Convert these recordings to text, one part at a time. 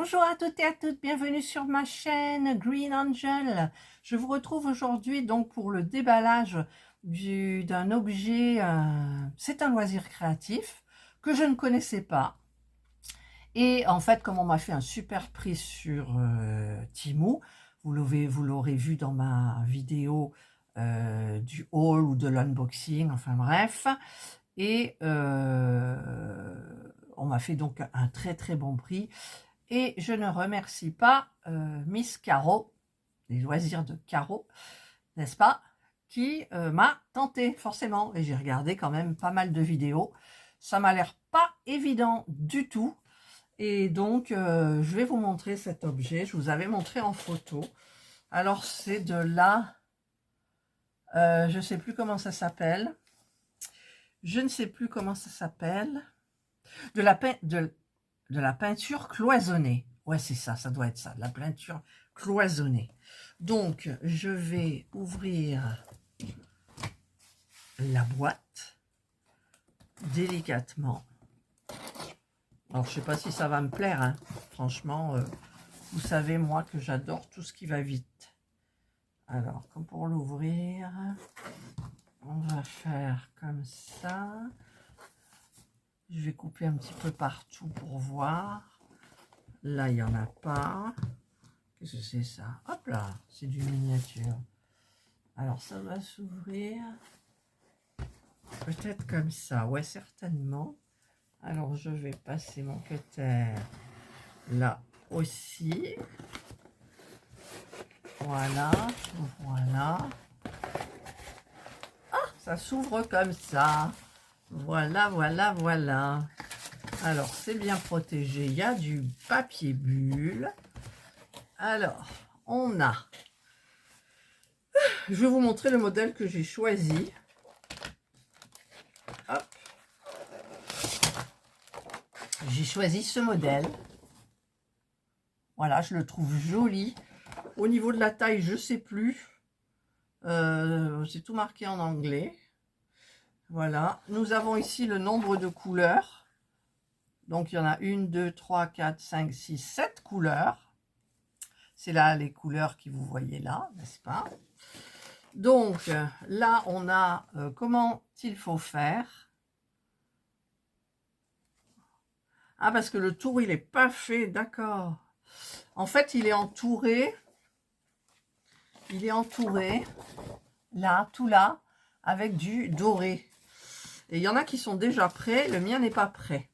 Bonjour à toutes et à toutes, bienvenue sur ma chaîne Green Angel. Je vous retrouve aujourd'hui donc pour le déballage d'un objet, c'est un loisir créatif que je ne connaissais pas. Et en fait, comme on m'a fait un super prix sur Temu, vous l'aurez vu dans ma vidéo du haul ou de l'unboxing, enfin bref. Et on m'a fait donc un très bon prix. Et je ne remercie pas Miss Caro, les loisirs de Caro, n'est-ce pas, qui m'a tenté forcément. Et j'ai regardé quand même pas mal de vidéos. Ça m'a l'air pas évident du tout. Et donc, je vais vous montrer cet objet. Je vous avais montré en photo. Alors, c'est de la... je ne sais plus comment ça s'appelle. Je ne sais plus comment ça s'appelle. De la peinture cloisonnée. Ouais, c'est ça, ça doit être ça, de la peinture cloisonnée. Donc, je vais ouvrir la boîte délicatement. Alors, je sais pas si ça va me plaire, hein. Franchement, vous savez, moi, que j'adore tout ce qui va vite. Alors, comme pour l'ouvrir, on va faire comme ça. Je vais couper un petit peu partout pour voir. Là, il n'y en a pas. Qu'est-ce que c'est ça? Hop là, c'est du miniature. Alors, ça va s'ouvrir. Peut-être comme ça. Ouais, certainement. Alors, je vais passer mon cutter là aussi. Voilà, voilà. Ah, ça s'ouvre comme ça. Voilà, voilà, voilà. Alors, c'est bien protégé. Il y a du papier bulle. Alors, on a... Je vais vous montrer le modèle que j'ai choisi. Hop. J'ai choisi ce modèle. Voilà, je le trouve joli. Au niveau de la taille, je ne sais plus. C'est tout marqué en anglais. Voilà. Nous avons ici le nombre de couleurs. Donc, il y en a 1, 2, 3, 4, 5, 6, 7 couleurs. C'est là les couleurs que vous voyez là, n'est-ce pas? Donc, là, on a comment il faut faire. Ah, parce que le tour, il n'est pas fait, d'accord. En fait, il est entouré, là, tout là, avec du doré. Et il y en a qui sont déjà prêts, le mien n'est pas prêt.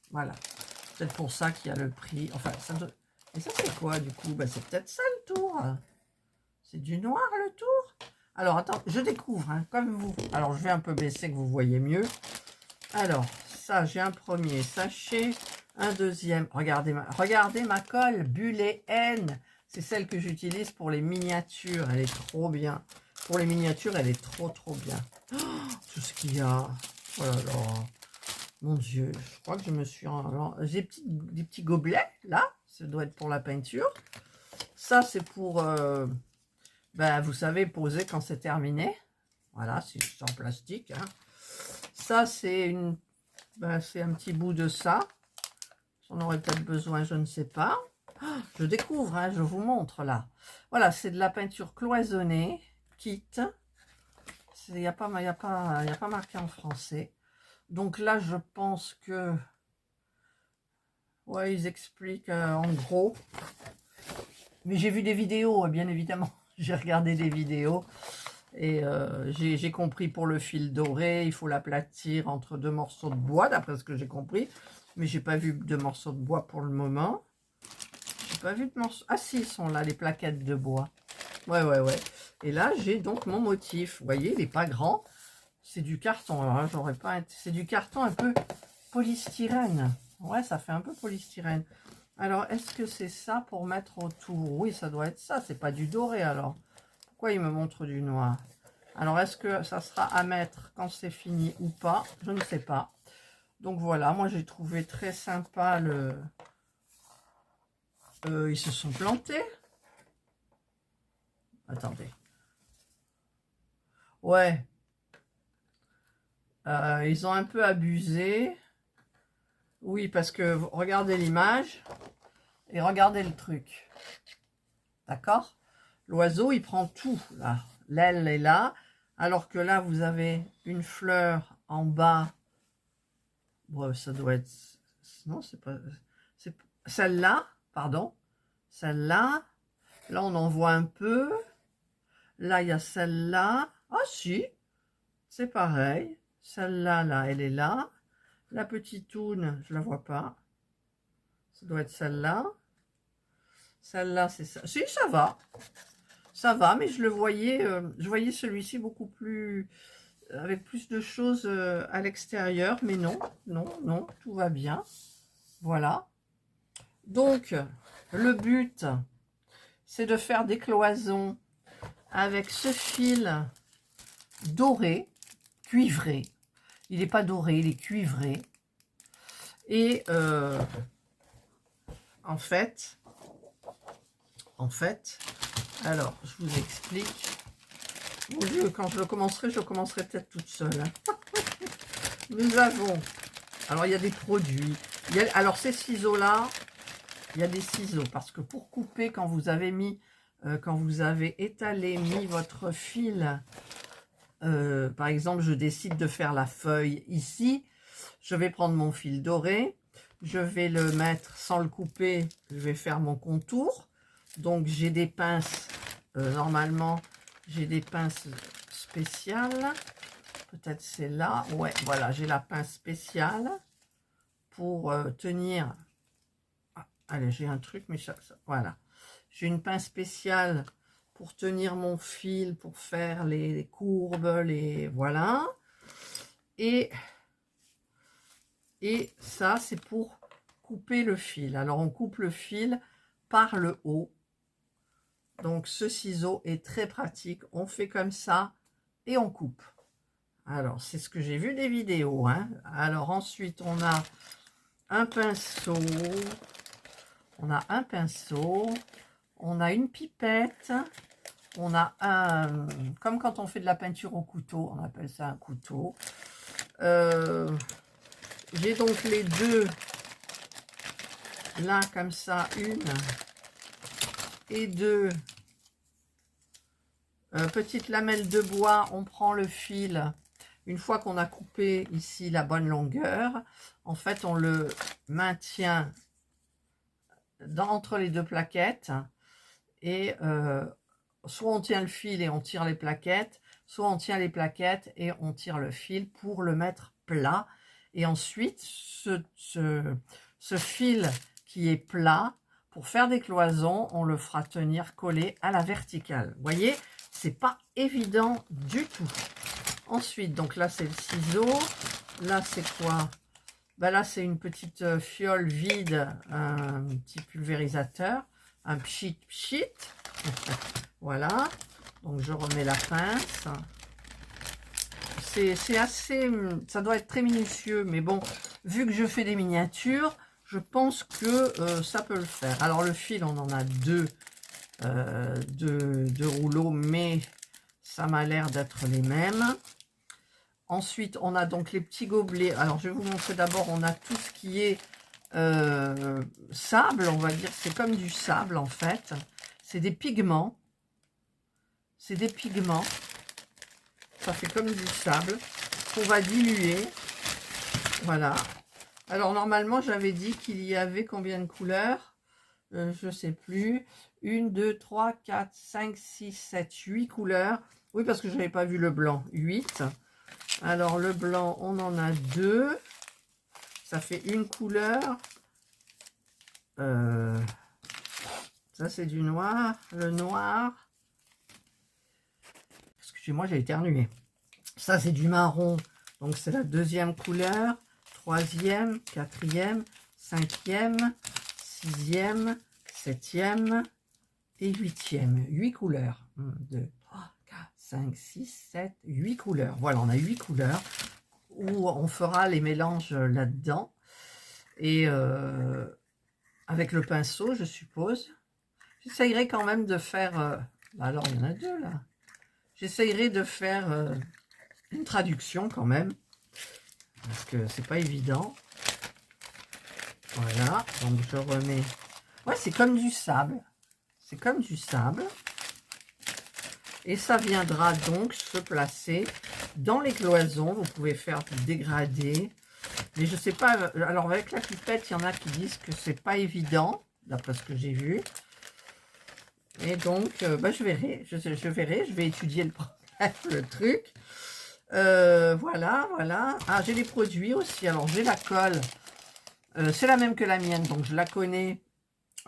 Voilà. C'est peut-être pour ça qu'il y a le prix. Enfin, ça doit... Et ça, c'est quoi, du coup? Ben, c'est peut-être ça, le tour. C'est du noir, le tour. Alors, attends, je découvre, hein, comme vous. Alors, je vais un peu baisser, que vous voyez mieux. Alors, ça, j'ai un premier sachet. Un deuxième. Regardez ma colle Bullet N. C'est celle que j'utilise pour les miniatures. Elle est trop bien. Pour les miniatures, elle est trop bien. Oh, tout ce qu'il y a. Oh là là. Mon Dieu. Je crois que je me suis... J'ai des petits gobelets, là. Ça doit être pour la peinture. Ça, c'est pour... ben, vous savez, poser quand c'est terminé. Voilà, c'est juste en plastique. Hein. Ça, c'est une... Ben, c'est un petit bout de ça. J'en aurais peut-être besoin, je ne sais pas. Je découvre, hein, je vous montre là. Voilà, c'est de la peinture cloisonnée, kit. Il n'y a pas marqué en français. Donc là, je pense que... Ouais, ils expliquent en gros. Mais j'ai vu des vidéos, bien évidemment. J'ai regardé des vidéos. Et j'ai compris pour le fil doré, il faut l'aplatir entre deux morceaux de bois, d'après ce que j'ai compris. Mais j'ai pas vu de morceaux de bois pour le moment. J'ai pas vu de morceaux... Ah si, ils sont là, les plaquettes de bois. Ouais. Et là, j'ai donc mon motif. Vous voyez, il n'est pas grand. C'est du carton. Alors, j'aurais pas... C'est du carton un peu polystyrène. Ouais, ça fait un peu polystyrène. Alors, est-ce que c'est ça pour mettre autour? Oui, ça doit être ça. C'est pas du doré, alors. Pourquoi il me montre du noir? Alors, est-ce que ça sera à mettre quand c'est fini ou pas? Je ne sais pas. Donc, voilà. Moi, j'ai trouvé très sympa le... ils se sont plantés. Attendez. Ouais. Ils ont un peu abusé. Oui, parce que regardez l'image. Et regardez le truc. D'accord? L'oiseau, il prend tout, là. L'aile est là. Alors que là, vous avez une fleur en bas. Bon, ça doit être... Non, c'est pas... Celle-là, pardon. Celle-là. Là, on en voit un peu. Là, il y a celle-là. Ah, si. C'est pareil. Celle-là, là, elle est là. La petite toune, je la vois pas. Ça doit être celle-là. Celle-là, c'est ça. Si, ça va. Ça va, mais je voyais celui-ci beaucoup plus... avec plus de choses à l'extérieur. Mais non, non, non, tout va bien. Voilà. Donc, le but, c'est de faire des cloisons avec ce fil doré, cuivré. Il n'est pas doré, il est cuivré. Et en fait, alors, je vous explique. Mon Dieu, quand je le commencerai peut-être toute seule. Hein. Nous avons... Alors, il y a des produits. Alors, ces ciseaux-là, il y a des ciseaux. Parce que pour couper, quand vous avez étalé, mis votre fil... par exemple, je décide de faire la feuille ici. Je vais prendre mon fil doré. Je vais le mettre sans le couper. Je vais faire mon contour. Donc, j'ai des pinces. Normalement, j'ai des pinces spéciales. Peut-être c'est là. Ouais, voilà, j'ai la pince spéciale pour tenir. Ah, allez, j'ai un truc, mais ça voilà. J'ai une pince spéciale pour tenir mon fil, pour faire les courbes, voilà. Et ça, c'est pour couper le fil. Alors, on coupe le fil par le haut. Donc, ce ciseau est très pratique. On fait comme ça et on coupe. Alors, c'est ce que j'ai vu des vidéos. Hein. Alors, ensuite, on a un pinceau. On a un pinceau. On a une pipette. On a un... Comme quand on fait de la peinture au couteau. On appelle ça un couteau. J'ai donc les deux. Là, comme ça, une et deux petites lamelles de bois. On prend le fil. Une fois qu'on a coupé ici la bonne longueur, en fait, on le maintient entre les deux plaquettes. Et soit on tient le fil et on tire les plaquettes, soit on tient les plaquettes et on tire le fil pour le mettre plat. Et ensuite, ce fil qui est plat, pour faire des cloisons, on le fera tenir collé à la verticale. Vous voyez, c'est pas évident du tout. Ensuite, donc là, c'est le ciseau. Là, c'est quoi? Ben là, c'est une petite fiole vide, un petit pulvérisateur, un pchit. Voilà. Donc, je remets la pince. C'est assez... Ça doit être très minutieux, mais bon, vu que je fais des miniatures, je pense que ça peut le faire. Alors, le fil, on en a deux rouleaux, mais ça m'a l'air d'être les mêmes. Ensuite, on a donc les petits gobelets. Alors, je vais vous montrer d'abord, on a tout ce qui est sable, on va dire. C'est comme du sable, en fait. C'est des pigments. C'est des pigments. Ça fait comme du sable qu'on va diluer. Voilà. Alors, normalement, j'avais dit qu'il y avait combien de couleurs? Je ne sais plus. 1, 2, 3, 4, 5, 6, 7, 8 couleurs. Oui, parce que je n'avais pas vu le blanc. 8. Alors, le blanc, on en a 2. Ça fait une couleur. Ça, c'est du noir. Le noir. Excusez-moi, j'ai éternué. Ça, c'est du marron. Donc, c'est la deuxième couleur. Troisième, quatrième, cinquième, sixième, septième et huitième. 8 couleurs. 1, 2, 3, 4, 5, 6, 7, 8 couleurs. Voilà, on a 8 couleurs où on fera les mélanges là-dedans. Et avec le pinceau, je suppose. J'essayerai quand même de faire... alors, il y en a deux, là. J'essayerai de faire une traduction quand même. Parce que c'est pas évident. Voilà. Donc, je remets Ouais, c'est comme du sable. C'est comme du sable. Et ça viendra donc se placer dans les cloisons. Vous pouvez faire du dégradé. Mais je sais pas. Alors avec la pipette, il y en a qui disent que c'est pas évident, d'après ce que j'ai vu. Et donc, bah, je verrai. Je verrai. Je vais étudier le problème, le truc. Voilà, voilà. Ah, j'ai les produits aussi. Alors, j'ai la colle. C'est la même que la mienne, donc je la connais.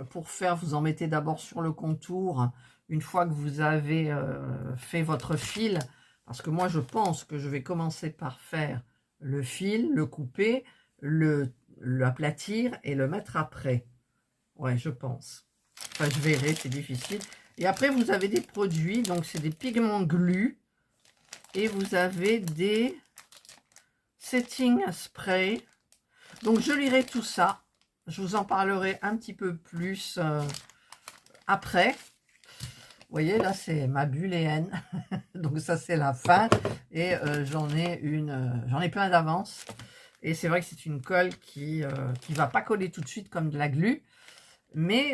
Pour faire, vous en mettez d'abord sur le contour. Une fois que vous avez fait votre fil, parce que moi, je pense que je vais commencer par faire le fil, le couper, l'aplatir et le mettre après. Ouais, je pense. Enfin, je verrai, c'est difficile. Et après, vous avez des produits, donc c'est des pigments glu. Et vous avez des setting spray. Donc, je lirai tout ça. Je vous en parlerai un petit peu plus après. Vous voyez, là, c'est ma bulle et N. Donc, ça, c'est la fin. Et j'en ai plein d'avance. Et c'est vrai que c'est une colle qui va pas coller tout de suite comme de la glu. Mais,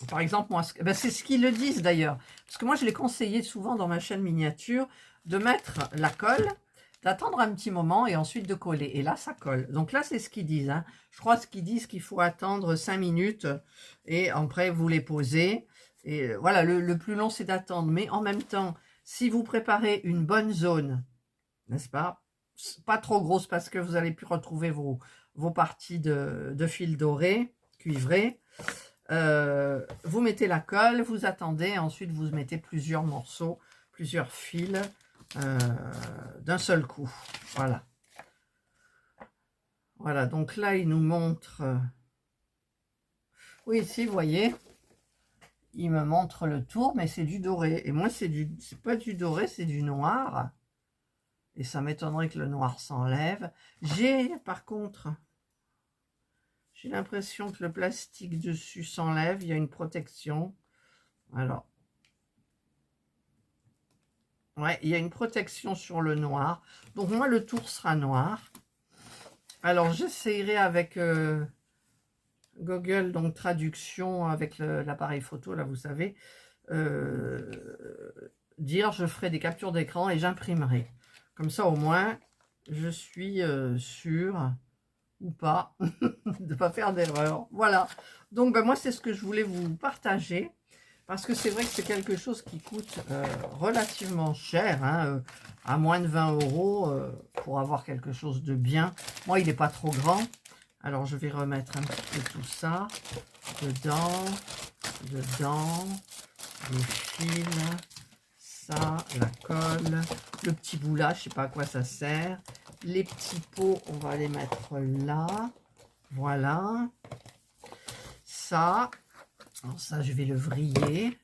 par exemple, moi, ben, c'est ce qu'ils le disent d'ailleurs. Parce que moi, je l'ai conseillé souvent dans ma chaîne miniature de mettre la colle, d'attendre un petit moment et ensuite de coller. Et là, ça colle. Donc là, c'est ce qu'ils disent. Hein. Je crois ce qu'ils disent qu'il faut attendre 5 minutes et après, vous les posez. Et voilà, le plus long, c'est d'attendre. Mais en même temps, si vous préparez une bonne zone, n'est-ce pas? Pas trop grosse parce que vous allez plus retrouver vos parties de fil doré, cuivré. Vous mettez la colle, vous attendez, ensuite vous mettez plusieurs morceaux, plusieurs fils d'un seul coup. Voilà. Voilà, donc là, il nous montre... oui, ici, vous voyez, il me montre le tour, mais c'est du doré. Et moi, c'est pas du doré, c'est du noir. Et ça m'étonnerait que le noir s'enlève. J'ai, par contre, j'ai l'impression que le plastique dessus s'enlève. Il y a une protection. Alors, ouais, il y a une protection sur le noir. Donc, moi, le tour sera noir. Alors, j'essayerai avec Google, donc traduction avec l'appareil photo, là, vous savez, dire je ferai des captures d'écran et j'imprimerai. Comme ça, au moins, je suis sûre ou pas de ne pas faire d'erreur. Voilà. Donc, ben, moi, c'est ce que je voulais vous partager. Parce que c'est vrai que c'est quelque chose qui coûte relativement cher, hein, à moins de 20 € pour avoir quelque chose de bien. Moi, il n'est pas trop grand. Alors, je vais remettre un petit peu tout ça dedans, les fils, ça, la colle, le petit bout là, je ne sais pas à quoi ça sert. Les petits pots, on va les mettre là. Voilà. Ça. Alors ça, je vais le vriller.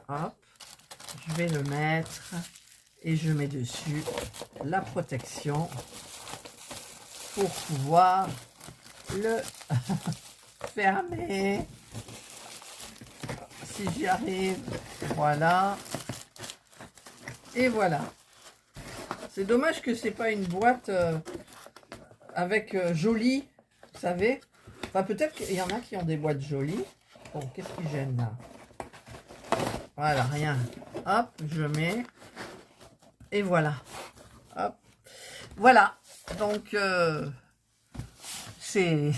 Hop. Je vais le mettre. Et je mets dessus la protection pour pouvoir le fermer. Si j'y arrive. Voilà. Et voilà. C'est dommage que c'est pas une boîte avec jolie, vous savez. Enfin, peut-être qu'il y en a qui ont des boîtes jolies. Bon, qu'est-ce qui gêne là? Voilà, rien. Hop, je mets. Et voilà. Hop. Voilà. Donc, c'est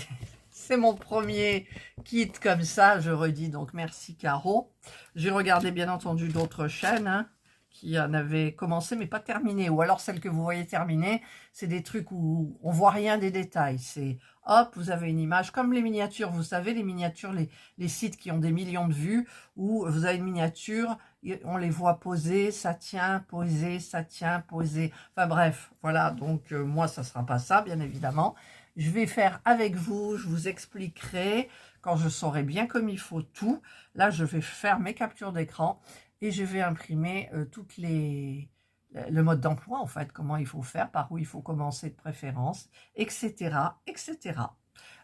mon premier kit comme ça. Je redis donc merci Caro. J'ai regardé bien entendu d'autres chaînes hein, qui en avaient commencé mais pas terminé. Ou alors celles que vous voyez terminées, c'est des trucs où on voit rien des détails. C'est hop, vous avez une image comme les miniatures. Vous savez, les miniatures, les sites qui ont des millions de vues où vous avez une miniature, on les voit poser, ça tient, poser, ça tient, poser. Enfin bref, voilà. Donc moi, ça sera pas ça, bien évidemment. Je vais faire avec vous, je vous expliquerai quand je saurai bien comme il faut tout. Là, je vais faire mes captures d'écran et je vais imprimer le mode d'emploi, en fait, comment il faut faire, par où il faut commencer de préférence, etc., etc.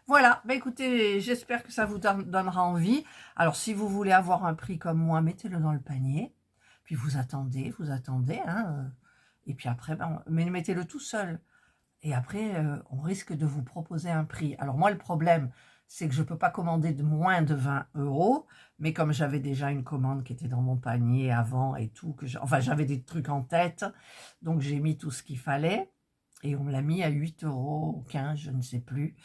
Voilà, bah écoutez, j'espère que ça vous donnera envie. Alors, si vous voulez avoir un prix comme moi, mettez-le dans le panier. Puis vous attendez, hein, et puis après, mais mettez-le tout seul. Et après, on risque de vous proposer un prix. Alors moi, le problème, c'est que je ne peux pas commander de moins de 20 €. Mais comme j'avais déjà une commande qui était dans mon panier avant et tout, enfin j'avais des trucs en tête, donc j'ai mis tout ce qu'il fallait. Et on me l'a mis à 8 € ou 15, je ne sais plus.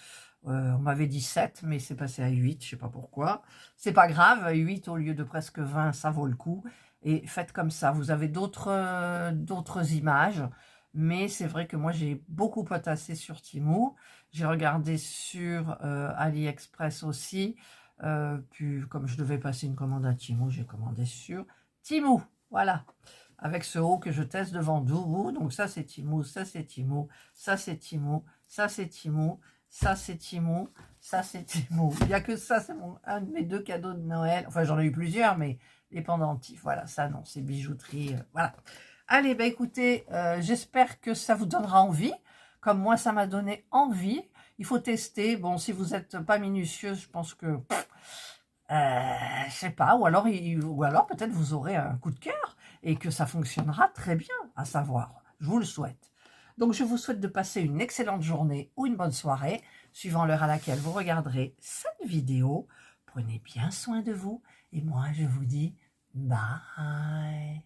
On m'avait dit 7, mais c'est passé à 8, je ne sais pas pourquoi. C'est pas grave, 8 au lieu de presque 20, ça vaut le coup. Et faites comme ça, vous avez d'autres images. Mais c'est vrai que moi, j'ai beaucoup potassé sur Temu. J'ai regardé sur AliExpress aussi. Puis, comme je devais passer une commande à Temu, j'ai commandé sur Temu. Voilà. Avec ce haut que je teste devant vous. Donc ça, c'est Temu, ça, c'est Temu, ça, c'est Temu, ça, c'est Temu, ça, c'est Temu, ça, c'est Temu. Il n'y a que ça, c'est un de mes 2 cadeaux de Noël. Enfin, j'en ai eu plusieurs, mais les pendentifs, voilà, ça, non, c'est bijouterie, voilà. Allez, bah écoutez, j'espère que ça vous donnera envie. Comme moi, ça m'a donné envie. Il faut tester. Bon, si vous n'êtes pas minutieuse, je pense que... je sais pas, ou alors peut-être vous aurez un coup de cœur et que ça fonctionnera très bien, à savoir. Je vous le souhaite. Donc, je vous souhaite de passer une excellente journée ou une bonne soirée, suivant l'heure à laquelle vous regarderez cette vidéo. Prenez bien soin de vous et moi, je vous dis bye.